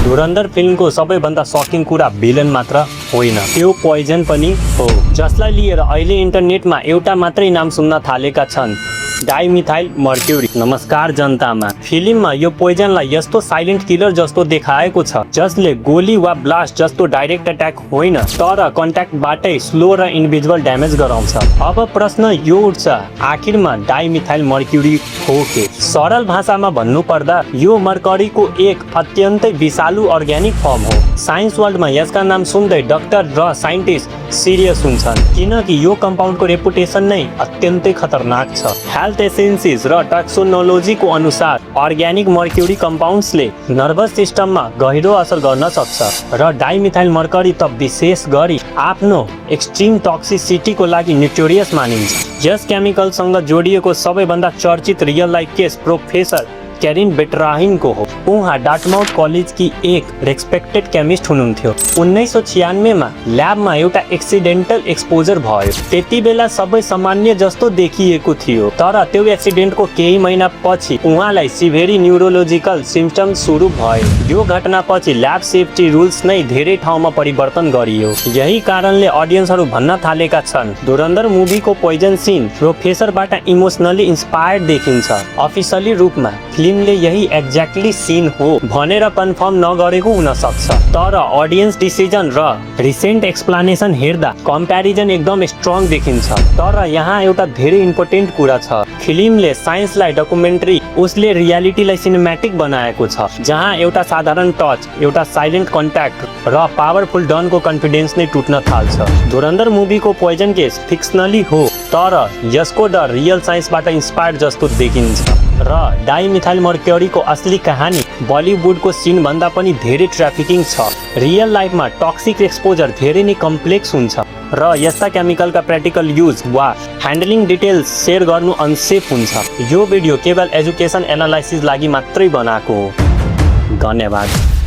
धुरन्धर फिल्मको सबैभन्दा सकिङ कुरा भिलन मात्र होइन, त्यो पोइजन पनि हो, जसलाई लिएर अहिले इन्टरनेटमा एउटा मात्रै नाम सुन्न थालेका छन्, डाइमिथाइल मर्क्युरी। नमस्कार जनतामा, फिल्ममा यो पोइजनलाई यस्तो साइलेन्ट किलर जस्तो देखाएको छ जसले गोली वा ब्लास्ट जस्तो डाइरेक्ट अट्याक होइन, तर कन्ट्याक्टबाटै स्लो र इन्भिजिबल ड्यामेज गराउँछ। अब प्रश्न यो उठ्छ, आखिरमा डाइमिथाइल मर्क्युरी हो के? सरल भाषामा भन्नुपर्दा यो मर्करीको एक अत्यन्तै विषालु अर्ग्यानिक फर्म हो। साइन्स वर्ल्डमा यसका नाम सुन्दै डाक्टर र साइन्टिस्ट सिरियस हुन्छन्, किनकि यो कम्पाउन्डको रेपुटेसन नै अत्यन्तै खतरनाक छ। हेल्थ एजेन्सीज र टक्सोनोलोजीको अनुसार अर्ग्यानिक मर्क्युरी कम्पाउन्ड्सले नर्भस सिस्टममा गहिरो असर गर्न सक्छ र डाइमिथाइल मर्करी त विशेष गरी आफ्नो एक्सट्रिम टक्सिसिटीको लागि नोटोरियस मानिन्छ। यस केमिकलसँग जोडिएको सबैभन्दा चर्चित रियल लाइफ केस प्रोफेसर क्यारिन बेट्राहिनको हो। उहाँ डार्टमाउथ कलेजकी एक रेस्पेक्टेड केमिस्ट हुनुहुन्थ्यो। 1996 मा ल्याबमा एउटा एक्सिडेन्टल एक्सपोजर भयो। त्यति बेला सबै सामान्य जस्तो देखिएको थियो, तर त्यो एक्सिडेन्टको केही महिना पछि उहाँलाई सिभियरी न्युरोलोजिकल सिम्पटम्स सुरु भयो। यो घटनापछि ल्याब सेफ्टी रुल्स नै धेरै ठाउँमा परिवर्तन गरियो। यही कारणले अडियन्सहरू भन्न थालेका छन्, धुरन्धर मुभीको पोइजन सिन प्रोफेसरबाट इमोसनली इन्स्पायर्ड देखिन्छ। अफिसियली रूपमा फिल्मले यही एक्ज्याक्टली सिन हो भनेर कन्फर्म नगरेको हुन सक्छ, तर अडियन्स डिसिजन र रिसेन्ट एक्सप्लेनेसन हेर्दा कम्प्यारिजन एकदम स्ट्रङ देखिन्छ। तर यहाँ एउटा धेरै इम्पोर्टेन्ट कुरा छ, फिल्मले साइन्सलाई डकुमेन्ट्री, उसले रियालिटीलाई सिनेम्याटिक बनाएको छ, जहाँ एउटा साधारण टच, एउटा साइलेन्ट कन्ट्याक्ट र पावरफुल डनको कन्फिडेन्स नै टुट्न थाल्छ। धुरन्धर मुभीको पोइजन केस फिक्सनली हो, तर यसको डर रियल साइन्सबाट इन्स्पायर्ड जस्तो देखिन्छ र डाइमिथाइल मर्क्युरीको असली कहानी बलिउडको सिन भन्दा पनि धेरै ट्राफिकिङ छ। रियल लाइफमा टक्सिक एक्सपोजर धेरै नै कम्प्लेक्स हुन्छ र यस्ता केमिकलका प्र्याक्टिकल युज वा ह्यान्डलिङ डिटेल्स सेयर गर्नु अनसेफ हुन्छ। यो भिडियो केवल एजुकेसन एनालाइसिस लागि मात्रै बनाएको हो। धन्यवाद।